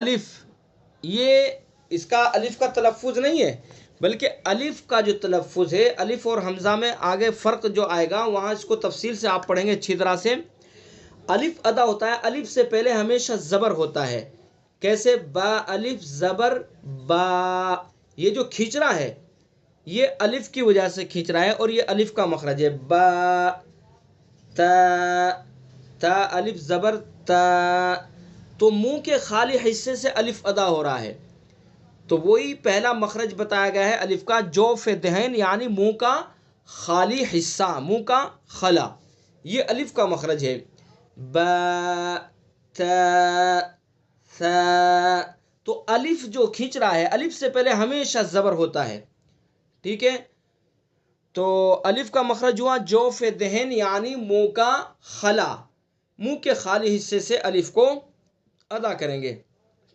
الف، یہ اس کا الف کا تلفظ نہیں ہے، بلکہ الف کا جو تلفظ ہے، الف اور حمزہ میں آگے فرق جو آئے گا وہاں اس کو تفصیل سے آپ پڑھیں گے اچھی طرح سے۔ الف ادا ہوتا ہے، الف سے پہلے ہمیشہ زبر ہوتا ہے۔ کیسے؟ با الف زبر با، یہ جو کھینچ رہا ہے یہ الف کی وجہ سے کھینچ رہا ہے، اور یہ الف کا مخرج ہے۔ با تا، تا الف زبر تا، تو منہ کے خالی حصے سے الف ادا ہو رہا ہے، تو وہی پہلا مخرج بتایا گیا ہے الف کا، جوف دہن یعنی منہ کا خالی حصہ، منہ کا خلا، یہ الف کا مخرج ہے۔ با تا ثا، تو الف جو کھینچ رہا ہے، الف سے پہلے ہمیشہ زبر ہوتا ہے، ٹھیک ہے؟ تو الف کا مخرج ہوا جوف دہن یعنی منہ کا خلا، منہ کے خالی حصے سے الف کو ادا کریں گے۔